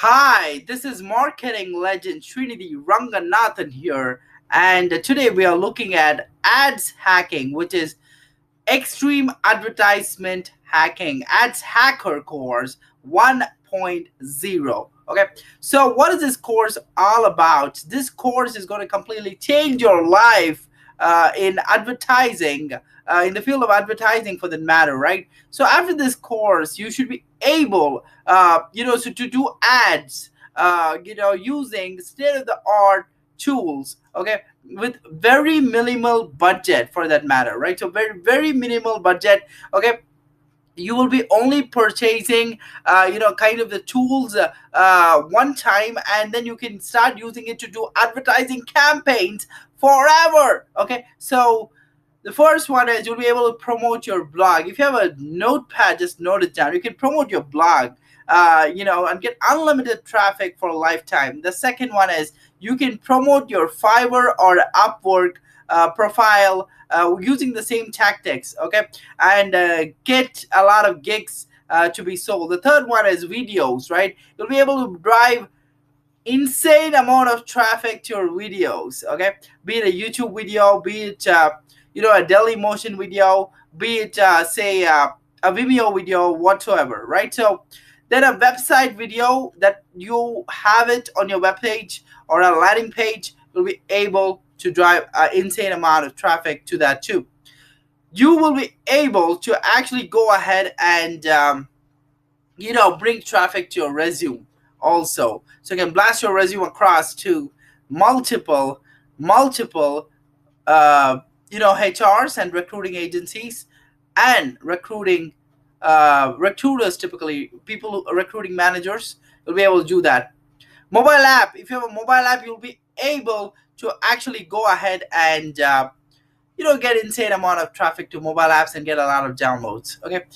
Hi, this is marketing legend Srinidhi Ranganathan here, and today we are looking at ads hacking, which is extreme advertisement hacking, ads hacker course 1.0. Okay, so what is this course all about? This course is going to completely change your life in advertising, in the field of advertising for that matter, right? So after this course, you should be able, to do ads, using state of the art tools. Okay, with very minimal budget for that matter, right? So very minimal budget. Okay, you will be only purchasing kind of the tools one time, and then you can start using it to do advertising campaigns forever. Okay, so the first one is you'll be able to promote your blog. If you have a notepad, just note it down. You can promote your blog, and get unlimited traffic for a lifetime. The second one is you can promote your Fiverr or Upwork profile using the same tactics, okay, and get a lot of gigs to be sold. The third one is videos, right? You'll be able to drive insane amount of traffic to your videos, okay, be it a YouTube video, be it a daily motion video, be it say a Vimeo video whatsoever, right? So then a website video that you have it on your web page or a landing page will be able to drive an insane amount of traffic to that too. You will be able to actually go ahead and bring traffic to your resume also, so you can blast your resume across to multiple HRs and recruiting agencies and recruiters, typically people recruiting managers will be able to do that. Mobile app, if you have a mobile app, you'll be able to actually go ahead and get insane amount of traffic to mobile apps and get a lot of downloads, okay,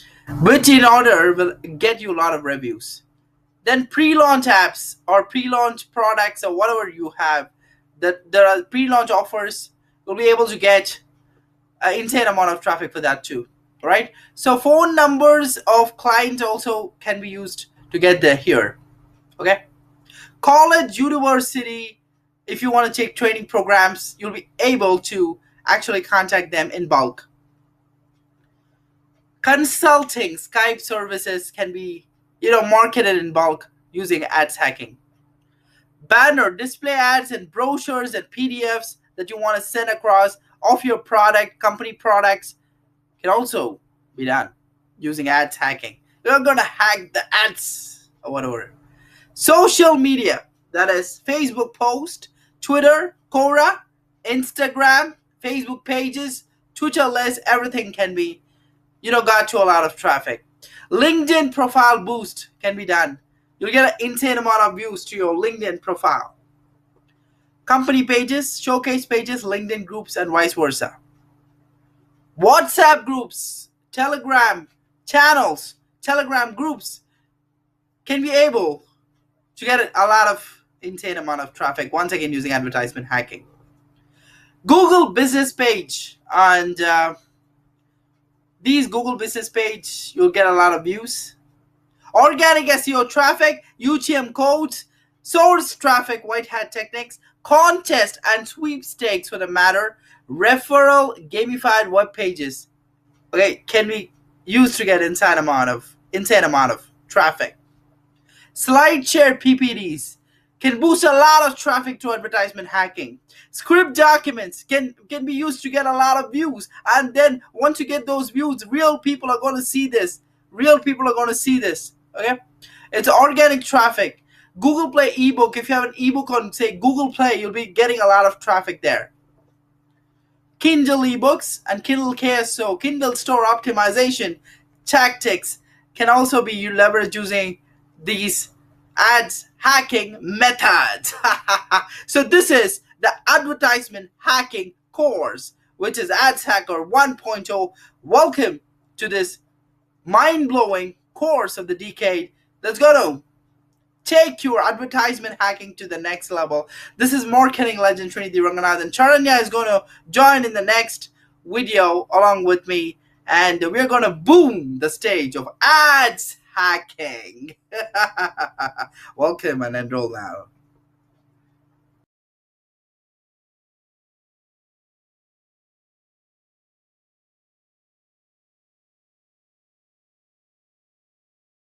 which in order will get you a lot of reviews. Then pre-launch apps or pre-launch products or whatever you have, that there are pre-launch offers, you'll be able to get an insane amount of traffic for that too, right? So phone numbers of clients also can be used to get there here, okay. College, university, if you want to take training programs, you'll be able to actually contact them in bulk. Consulting, Skype services can be marketed in bulk using ads hacking. Banner, display ads and brochures and PDFs that you want to send across of your product, company products, can also be done using ads hacking. You're going to hack the ads or whatever. Social media, that is Facebook post, Twitter, Quora, Instagram, Facebook pages, Twitter list, everything can be, got to a lot of traffic. LinkedIn profile boost can be done. You'll get an insane amount of views to your LinkedIn profile. Company pages, showcase pages, LinkedIn groups, and vice versa. WhatsApp groups, Telegram channels, Telegram groups can be able to get a lot of insane amount of traffic, once again using advertisement hacking. Google business page, and these Google business page, you'll get a lot of views. Organic SEO traffic, UTM codes, source traffic, white hat techniques, contest and sweepstakes for the matter, referral, gamified web pages, okay, can be used to get insane amount of traffic. SlideShare PPDs can boost a lot of traffic to advertisement hacking. Script documents can be used to get a lot of views, and then once you get those views, real people are going to see this. Okay, it's organic traffic. Google Play ebook, if you have an ebook on say Google Play, you'll be getting a lot of traffic there. Kindle ebooks and Kindle KSO, Kindle store optimization tactics can also be leveraged using these ads hacking methods. So this is the advertisement hacking course, which is Ads Hacker 1.0. Welcome to this mind-blowing course of the decade that's going to take your advertisement hacking to the next level. This is marketing legend Srinidhi Ranganathan. Charanya is going to join in the next video along with me, and we're going to boom the stage of ads hacking. Welcome and enroll now.